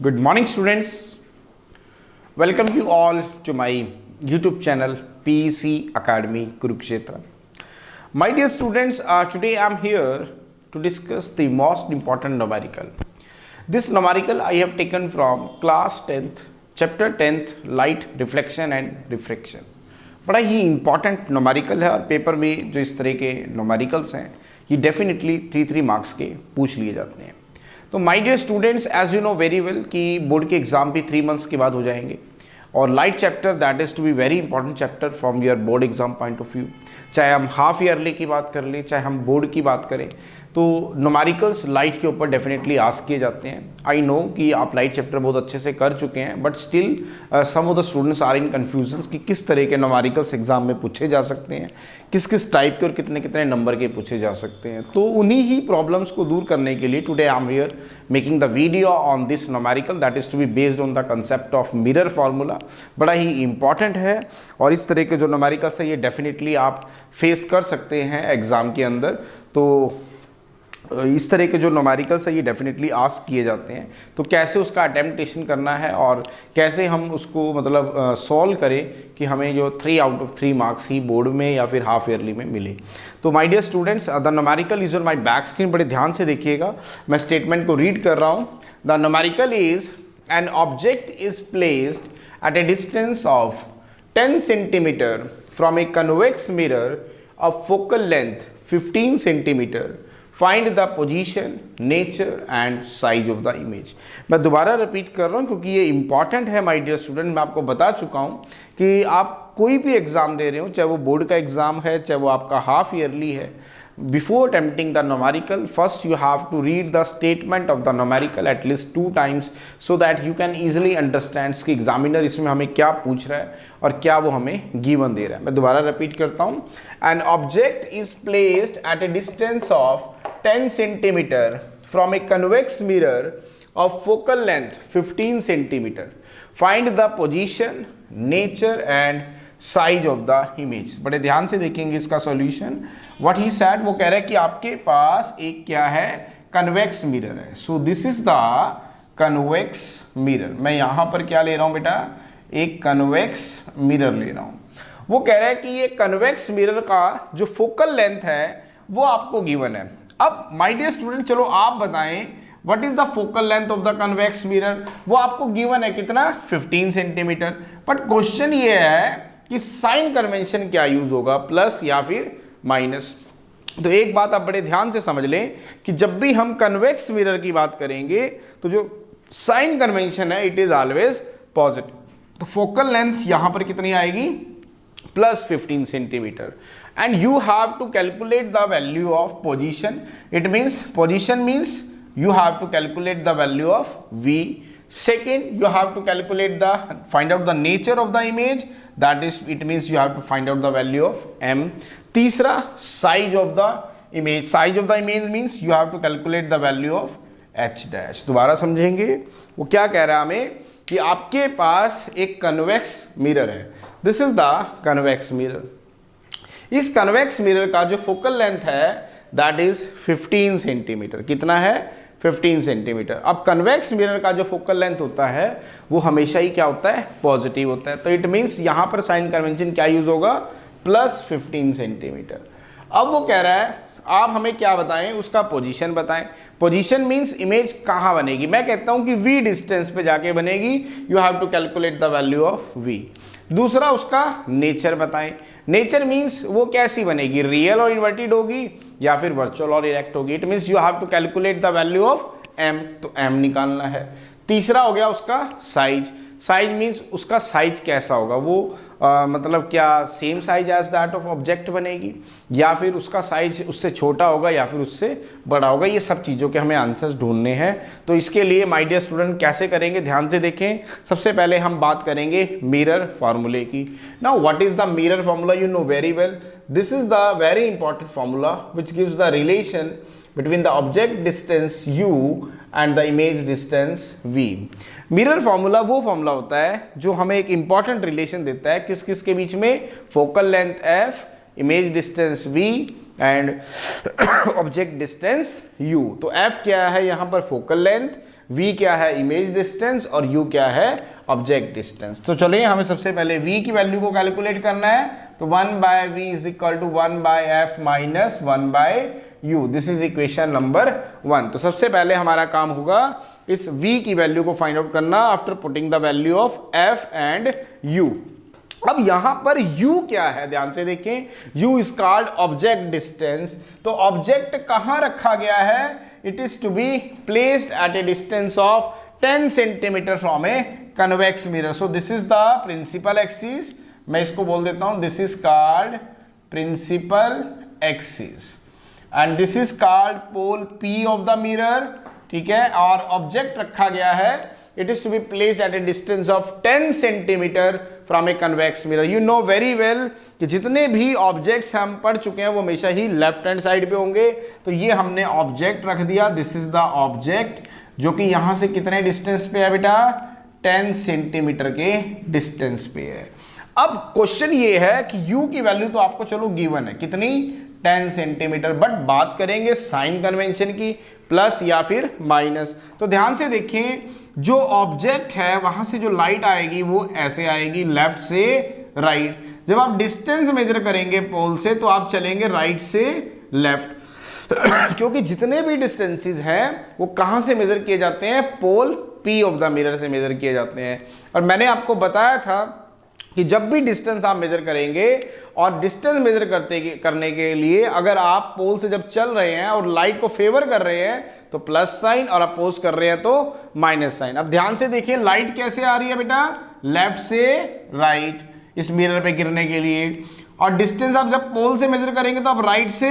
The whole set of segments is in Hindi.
Good morning, students. Welcome you all to my YouTube channel PEC Academy Kurukshetra. My dear students, today I am here to discuss the most important numerical. This numerical I have taken from class 10th, chapter 10th, light reflection and refraction. बड़ा ही इंपॉर्टेंट नोमेरिकल है और पेपर में जो इस तरह के नोमेरिकल्स हैं ये डेफिनेटली 3 मार्क्स के पूछ लिए जाते हैं. तो my dear students, as you know very well कि बोर्ड के एग्जाम भी 3 मंथ्स के बाद हो जाएंगे और light chapter that is to be very important chapter from your board exam point of view. चाहे हम हाफ ईयरली की बात कर लें, चाहे हम बोर्ड की बात करें, तो नोमेरिकल्स लाइट के ऊपर डेफिनेटली आस्क किए जाते हैं. आई नो कि आप लाइट चैप्टर बहुत अच्छे से कर चुके हैं, but still some of the students are in confusions कि किस तरह के नोमेरिकल्स एग्जाम में पूछे जा सकते हैं, किस किस टाइप के और कितने कितने नंबर के पूछे जा सकते हैं. तो उन्हीं ही प्रॉब्लम्स को दूर करने के लिए today I am here making the video on this numerical that is to be based on the concept of mirror formula. बड़ा ही इंपॉर्टेंट है और इस तरह के जो नोमेरिकल्स है ये डेफिनेटली आप फेस कर सकते हैं एग्ज़ाम के अंदर. तो इस तरह के जो नोमेरिकल्स है ये डेफिनेटली आस्क किए जाते हैं. तो कैसे उसका अटेम्प्टेशन करना है और कैसे हम उसको मतलब सॉल्व करें कि हमें जो 3 आउट ऑफ 3 मार्क्स ही बोर्ड में या फिर हाफ ईयरली में मिले. तो my dear students, the numerical is on my back screen. बड़े ध्यान से देखिएगा, मैं स्टेटमेंट को रीड कर रहा हूँ. The numerical is an object is placed at a distance of 10 centimetre from a convex mirror of focal length 15 centimetre. Find the position, nature and size of the image. मैं दोबारा रिपीट कर रहा हूँ क्योंकि ये इंपॉर्टेंट है माय डियर स्टूडेंट. मैं आपको बता चुका हूँ कि आप कोई भी एग्ज़ाम दे रहे हो, चाहे वो बोर्ड का एग्ज़ाम है, चाहे वो आपका हाफ ईयरली है, before attempting the numerical first you have to read the statement of the numerical at least 2 times so that you can easily understand कि एग्जामिनर इसमें हमें क्या पूछ रहा है और क्या वो हमें गिवन दे रहा है. मैं दोबारा रिपीट करता हूँ. An object is placed at a distance of 10 centimetre from a convex mirror of focal length 15 centimetre. Find the position, nature and size of the image. बड़े ध्यान से देखेंगे इसका सॉल्यूशन. व्हाट ही सेड, वो कह रहा है कि आपके पास एक क्या है, कन्वेक्स मिरर है. सो this is the convex mirror. मैं यहां पर क्या ले रहा हूं बेटा, एक कन्वेक्स मिरर ले रहा हूं. वो कह रहा है कि ये कन्वेक्स मिरर का जो फोकल लेंथ है वो आपको गिवन है. अब माय डियर स्टूडेंट, चलो आप बताएं what is the focal length of the convex mirror. वो आपको गिवन है कितना, 15 सेंटीमीटर. बट क्वेश्चन ये है कि साइन कन्वेंशन क्या यूज होगा, प्लस या फिर माइनस. तो एक बात आप बड़े ध्यान से समझ लें कि जब भी हम कन्वेक्स मिरर की बात करेंगे तो जो साइन कन्वेंशन है इट इज ऑलवेज पॉजिटिव. तो फोकल लेंथ यहां पर कितनी आएगी, plus 15 centimetre. And you have to calculate the value of position. It means position means you have to calculate the value of V. Second, you have to calculate find out the nature of the image. That is, it means you have to find out the value of M. तीसरा, size of the image. Size of the image means you have to calculate the value of H dash. दोबारा समझेंगे. वो क्या कह रहा है हमें कि आपके पास एक कन्वेक्स मिरर है. This is the convex mirror. इस कन्वेक्स मिरर का जो फोकल लेंथ है दैट इज 15 सेंटीमीटर. कितना है, 15 सेंटीमीटर. अब कन्वेक्स मिरर का जो फोकल लेंथ होता है वो हमेशा ही क्या होता है, पॉजिटिव होता है. तो इट मीन्स यहां पर साइन कन्वेंशन क्या यूज होगा, प्लस 15 सेंटीमीटर. अब वो कह रहा है आप हमें क्या बताएं, उसका पोजीशन बताएं. पोजीशन मींस इमेज कहां बनेगी. मैं कहता हूं कि v डिस्टेंस पे जाके बनेगी. You have to calculate the value of v. दूसरा, उसका नेचर बताएं. नेचर मींस वो कैसी बनेगी, रियल और इन्वर्टेड होगी या फिर वर्चुअल और इरेक्ट होगी. It means you have to calculate the value of m. तो m निकालना है. तीसरा हो गया उसका साइज. साइज मीन्स उसका साइज कैसा होगा, वो मतलब क्या same size as that of object बनेगी या फिर उसका साइज उससे छोटा होगा या फिर उससे बड़ा होगा. ये सब चीज़ों के हमें आंसर्स ढूंढने हैं. तो इसके लिए माय डियर स्टूडेंट कैसे करेंगे, ध्यान से देखें. सबसे पहले हम बात करेंगे मिरर फार्मूले की. Now what is the mirror formula, you know very well. This is the very important formula which gives the relation between the object distance u and the image distance v. Mirror formula वो फार्मूला होता है जो हमें एक इंपॉर्टेंट रिलेशन देता है किस किस के बीच में, focal length f, image distance v and object distance u. तो f क्या है यहाँ पर, फोकल लेंथ, v क्या है इमेज डिस्टेंस और u क्या है ऑब्जेक्ट डिस्टेंस। तो चलिए हमें सबसे पहले v की वैल्यू को कैलकुलेट करना है। तो 1/v is equal to 1/f minus 1/u, this is equation number 1। तो सबसे पहले हमारा काम होगा इस v की वैल्यू को फाइंड आउट करना after putting the value of f and u। अब यहां पर u क्या है ध्यान से देखें, u is called object distance. तो ऑब्जेक्ट कहां रखा गया है, it is to be placed at a distance of 10 centimetre from a convex mirror. So this is the principal axis, मैं इसको बोल देता हूं this is called principal axis and this is called pole p of the mirror, ठीक है। और ऑब्जेक्ट रखा गया है, it is to be placed at a distance of 10 centimetre from a convex mirror. You know very well कि जितने भी ऑब्जेक्ट्स हम पढ़ चुके हैं वो हमेशा ही लेफ्ट हैंड साइड पे होंगे। तो ये हमने ऑब्जेक्ट रख दिया, दिस इज द ऑब्जेक्ट, जो कि यहां से कितने डिस्टेंस पे है बेटा, 10 सेंटीमीटर के डिस्टेंस पे है। अब क्वेश्चन ये है कि u की वैल्यू तो आपको चलो गिवन है, कितनी, 10 सेंटीमीटर, बट बात करेंगे साइन कन्वेंशन की, प्लस या फिर माइनस। तो ध्यान से देखें, जो ऑब्जेक्ट है वहां से जो लाइट आएगी वो ऐसे आएगी लेफ्ट से राइट। जब आप डिस्टेंस मेजर करेंगे पोल से तो आप चलेंगे राइट से लेफ्ट क्योंकि जितने भी डिस्टेंसेस हैं वो कहां से मेजर किए जाते हैं, पोल p ऑफ द मिरर से मेजर किए जाते हैं। और मैंने आपको बताया था कि जब भी डिस्टेंस आप मेजर करेंगे और डिस्टेंस मेजर करने के लिए अगर आप पोल से जब चल रहे हैं और लाइट को फेवर कर रहे हैं तो प्लस साइन और अपोज कर रहे हैं तो माइनस साइन। अब ध्यान से देखिए लाइट कैसे आ रही है बेटा, लेफ्ट से राइट इस मिरर पे गिरने के लिए, और डिस्टेंस आप जब पोल से मेजर करेंगे तो आप राइट से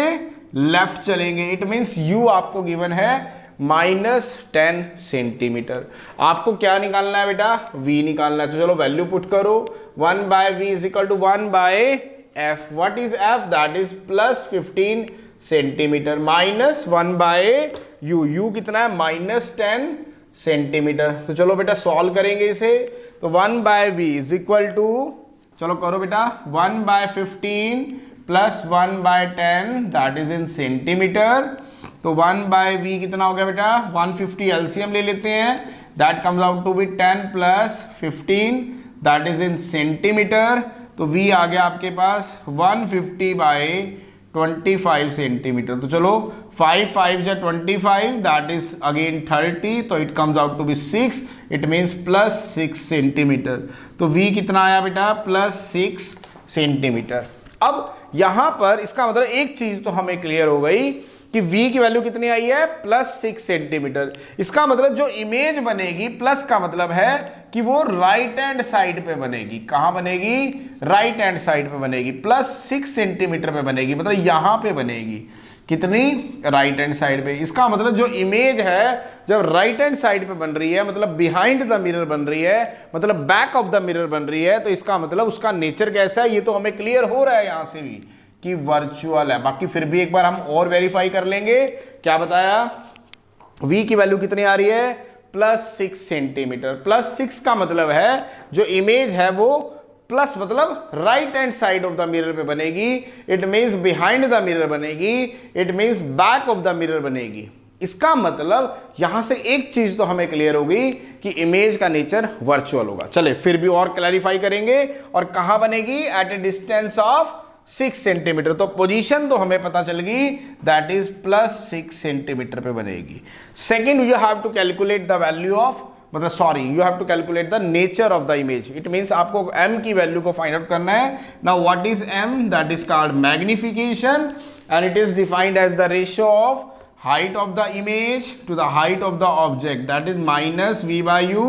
लेफ्ट चलेंगे। इट मीन्स u आपको गिवन है -10 सेंटीमीटर। आपको क्या निकालना है बेटा, v निकालना है। तो चलो वैल्यू पुट करो, 1/v is equal to 1/f। What is f, that is +15 centimetre, minus 1/u, u कितना है -10 सेंटीमीटर। तो चलो बेटा सॉल्व करेंगे इसे। तो 1/v इज इक्वल टू, चलो करो बेटा, 1/15 plus 1/10 that is in centimetre. तो 1/v कितना हो गया बेटा, 150 एलसीएम ले लेते हैं, that comes out to be 10 plus 15 that is in centimetre. तो v आ गया आपके पास 150/25 सेंटीमीटर। तो चलो 5 5 जा 25 दैट इज अगेन 30, तो it comes out to be 6, it means +6 centimetre. तो v कितना आया बेटा, +6 सेंटीमीटर। अब यहां पर इसका मतलब एक चीज तो हमें क्लियर हो गई कि v की वैल्यू कितनी आई है, +6 सेंटीमीटर। इसका मतलब जो इमेज बनेगी, प्लस का मतलब है कि वो राइट हैंड साइड पे बनेगी। कहां बनेगी, राइट हैंड साइड पे बनेगी, +6 सेंटीमीटर पे बनेगी, मतलब यहां पे बनेगी। कितनी, राइट हैंड साइड पे। इसका मतलब जो इमेज है जब राइट हैंड साइड पे बन रही है, मतलब बिहाइंड द मिरर बन रही है, मतलब बैक ऑफ द मिरर बन रही है, तो इसका मतलब उसका नेचर कैसा है ये तो हमें क्लियर हो रहा है यहां से भी कि वर्चुअल है। बाकी फिर भी एक बार हम और वेरीफाई कर लेंगे। क्या बताया, v की वैल्यू कितनी आ रही है, +6 सेंटीमीटर। +6 का मतलब है जो इमेज है वो प्लस मतलब right hand side of the mirror पे बनेगी, it means behind the mirror बनेगी, it means back of the mirror बनेगी। इसका मतलब यहां से एक चीज तो हमें क्लियर होगी कि इमेज का नेचर वर्चुअल होगा। चले फिर भी और क्लैरिफाई करेंगे, और कहां बनेगी, at a distance of 6 centimetre. तो पोजीशन तो हमें पता चल गई, दैट इज +6 सेंटीमीटर पे बनेगी। Second, you have to calculate the value of, मतलब sorry, you have to calculate the nature of the image. It means आपको m की वैल्यू को फाइंड आउट करना है। Now what is m, that is called magnification and it is defined as the ratio of height of the image to the height of the object, that is -v/u,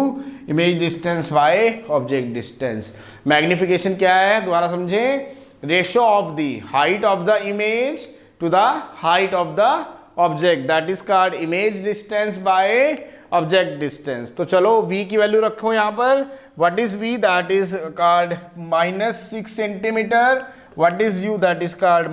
image distance by object distance। Magnification क्या है दोबारा समझे, ratio of the height of the image to the height of the object, that is called image distance by object distance. तो चलो v की वैल्यू रखो यहां पर, what is v, that is called -6 centimetre. What is u, that is called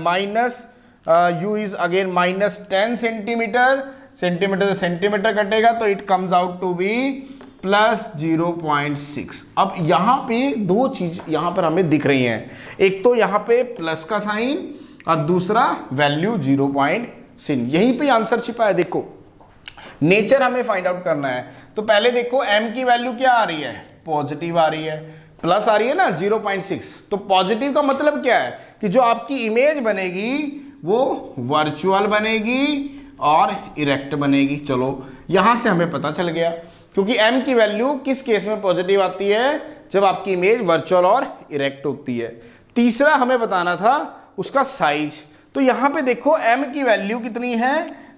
u is again -10 centimetre. Centimetre से सेंटीमीटर कटेगा तो it comes out to be +0.6। अब यहां पे दो चीज यहां पर हमें दिख रही हैं, एक तो यहां पे प्लस का साइन और दूसरा वैल्यू 0.6। यहीं पे आंसर छिपा है। देखो नेचर हमें फाइंड आउट करना है। तो पहले देखो m की वैल्यू क्या आ रही है, पॉजिटिव आ रही है, प्लस आ रही है ना 0.6। तो पॉजिटिव का मतलब क्या है कि जो आपकी इमेज बनेगी वो वर्चुअल बनेगी और इरेक्ट बनेगी। चलो यहां से हमें पता चल गया, क्योंकि m की वैल्यू किस केस में पॉजिटिव आती है, जब आपकी इमेज वर्चुअल और इरेक्ट होती है। तीसरा हमें बताना था उसका साइज। तो यहां पे देखो m की वैल्यू कितनी है,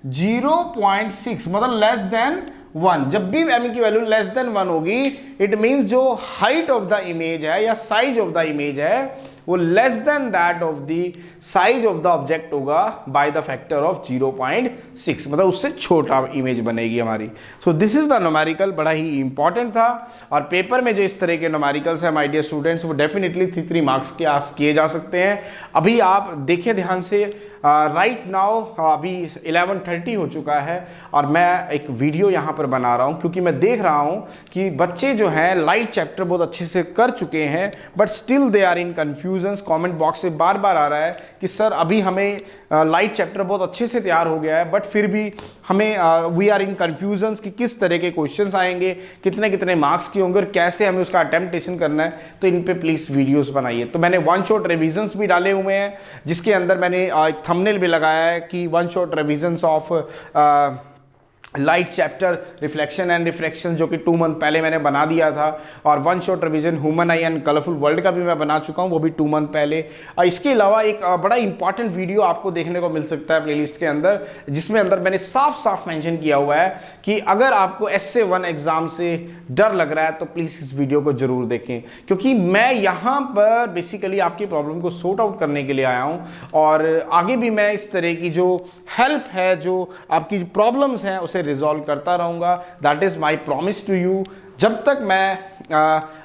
0.6, मतलब लेस देन 1। जब भी m की वैल्यू लेस देन 1 होगी, इट मींस जो हाइट ऑफ द इमेज है या साइज ऑफ द इमेज है वो less than that of the size of the object होगा बाय द फैक्टर ऑफ 0.6, मतलब उससे छोटा इमेज बनेगी हमारी। सो दिस इज द न्यूमेरिकल, बड़ा ही इंपॉर्टेंट था। और पेपर में जो इस तरह के न्यूमेरिकल्स है माय डियर स्टूडेंट्स, वो डेफिनेटली 3 मार्क्स के आस किए जा सकते हैं। अभी आप देखिए ध्यान से, राइट नाउ अभी 11:30 हो चुका है और मैं एक वीडियो यहाँ पर बना रहा हूँ, क्योंकि मैं देख रहा हूँ कि बच्चे जो हैं लाइट चैप्टर बहुत अच्छे से कर चुके हैं, but still they are in confusions. Comment box में बार बार आ रहा है कि सर अभी हमें लाइट चैप्टर बहुत अच्छे से तैयार हो गया है, बट फिर भी हमें वी आर इन कन्फ्यूजन्स कि किस तरह के क्वेश्चंस आएंगे, कितने कितने मार्क्स के होंगे और कैसे हमें उसका अटेम्प्टेशन करना है। तो इन पे प्लीज़ वीडियोस बनाइए। तो मैंने वन शॉट रिविजन्स भी डाले हुए हैं, जिसके अंदर मैंने एक थंबनेल भी लगाया है कि one shot revisions of light chapter reflection and refraction, जो कि 2 मंथ पहले मैंने बना दिया था। और one shot revision human I and colourful world का भी मैं बना चुका हूं, वो भी 2 मंथ पहले। और इसके अलावा एक बड़ा इंपॉर्टेंट वीडियो आपको देखने को मिल सकता है प्लेलिस्ट के अंदर, जिसमें अंदर मैंने साफ साफ मेंशन किया हुआ है कि अगर आपको एसए 1 एग्जाम से डर लग रहा है तो प्लीज़ इस वीडियो को जरूर देखें, क्योंकि मैं यहाँ पर बेसिकली आपकी प्रॉब्लम को सॉर्ट आउट करने के लिए आया हूँ। और आगे भी मैं इस तरह की जो हेल्प है, जो आपकी प्रॉब्लम्स हैं, उसे रिजॉल्व करता रहूँगा। That is my promise to you. जब तक मैं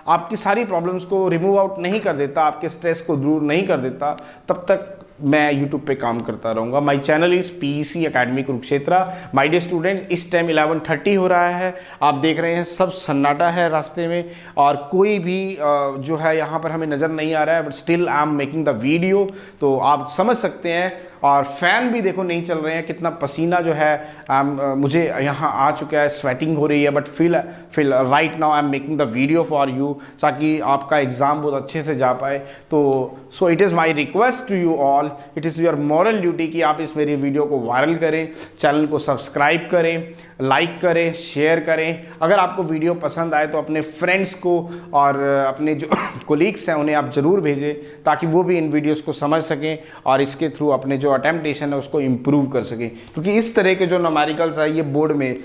आपकी सारी प्रॉब्लम्स को रिमूव आउट नहीं कर देता, आपके स्ट्रेस को दूर नहीं कर देता, तब तक मैं YouTube पे काम करता रहूँगा। My channel is PEC academy Kurukshetra. My dear students, इस टाइम 11:30 हो रहा है, आप देख रहे हैं सब सन्नाटा है रास्ते में और कोई भी जो है यहाँ पर हमें नज़र नहीं आ रहा है, but still I am making the video. तो आप समझ सकते हैं। और फैन भी देखो नहीं चल रहे हैं, कितना पसीना जो है मुझे यहाँ आ चुका है, स्वेटिंग हो रही है, but feel right now I am making the video for you, ताकि आपका एग्ज़ाम बहुत अच्छे से जा पाए। तो so it is my request to you all, it is your moral duty कि आप इस मेरी वीडियो को वायरल करें, चैनल को सब्सक्राइब करें, लाइक करें, शेयर करें। अगर आपको वीडियो पसंद आए तो अपने फ्रेंड्स को और अपने जो कोलीग्स हैं उन्हें आप ज़रूर भेजें, ताकि वो भी इन वीडियोस को समझ सकें और इसके थ्रू अपने जो अटेम्प्टेशन है उसको इम्प्रूव कर सकें। क्योंकि इस तरह के जो न्यूमेरिकल्स है ये बोर्ड में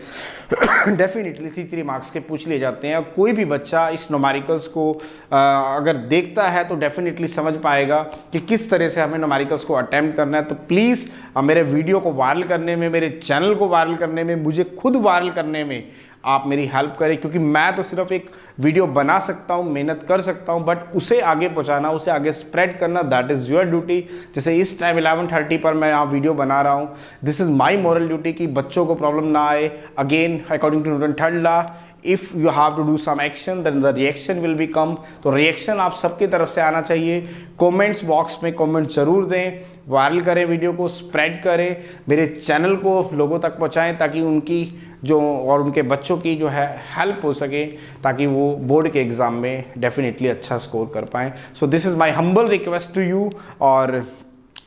डेफिनेटली 3 मार्क्स के पूछ लिए जाते हैं। कोई भी बच्चा इस न्यूमेरिकल्स को अगर देखता है तो डेफिनेटली समझ पाएगा कि किस तरह से हमें न्यूमेरिकल्स को अटेम्प्ट करना है। तो प्लीज़ मेरे वीडियो को वायरल करने में, मेरे चैनल को वायरल करने में, मुझे खुद वायरल करने में आप मेरी हेल्प करें, क्योंकि मैं तो सिर्फ एक वीडियो बना सकता हूं, मेहनत कर सकता हूं, बट उसे आगे पहुंचाना, उसे आगे स्प्रेड करना, दैट इज़ योर ड्यूटी। जैसे इस टाइम 11:30 पर मैं यहाँ वीडियो बना रहा हूं, this is my moral duty कि बच्चों को प्रॉब्लम ना आए। Again according to Newton third law, if you have to do some action then the reaction will be come. तो रिएक्शन आप सबकी तरफ से आना चाहिए। कमेंट्स बॉक्स में कमेंट जरूर दें, वायरल करें, वीडियो को स्प्रेड करें, मेरे चैनल को लोगों तक पहुंचाएं, ताकि उनकी जो और उनके बच्चों की जो है हेल्प हो सके, ताकि वो बोर्ड के एग्ज़ाम में डेफिनेटली अच्छा स्कोर कर पाएँ। So this is my humble request to you. और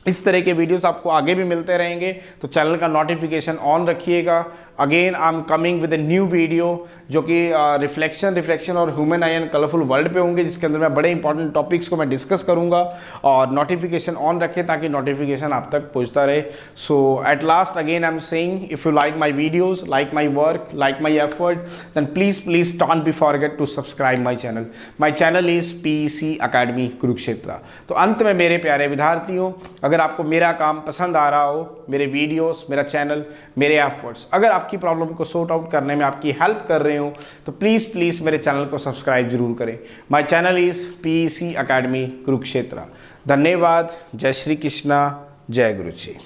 इस तरह के वीडियोस आपको आगे भी मिलते रहेंगे, तो चैनल का नोटिफिकेशन ऑन रखिएगा। Again I am coming with a new video जो कि रिफ्लेक्शन और human I and colourful world पे होंगे, जिसके अंदर मैं बड़े इंपॉर्टेंट टॉपिक्स को मैं डिस्कस करूंगा। और नोटिफिकेशन ऑन रखें ताकि नोटिफिकेशन आप तक पहुंचता रहे। So at last again I am saying, if you like my videos, like my work, like my effort, then please don't be forget to subscribe my channel. My channel is PEC academy Kurukshetra. तो अंत में मेरे प्यारे विद्यार्थियों, अगर आपको मेरा काम पसंद आ रहा हो, मेरे वीडियोस, मेरा चैनल, मेरे एफर्ट्स अगर आपकी प्रॉब्लम को सॉर्ट आउट करने में आपकी हेल्प कर रहे हो, तो प्लीज़ मेरे चैनल को सब्सक्राइब जरूर करें। My channel is PEC academy Kurukshetra. धन्यवाद। जय श्री कृष्णा, जय गुरु जी।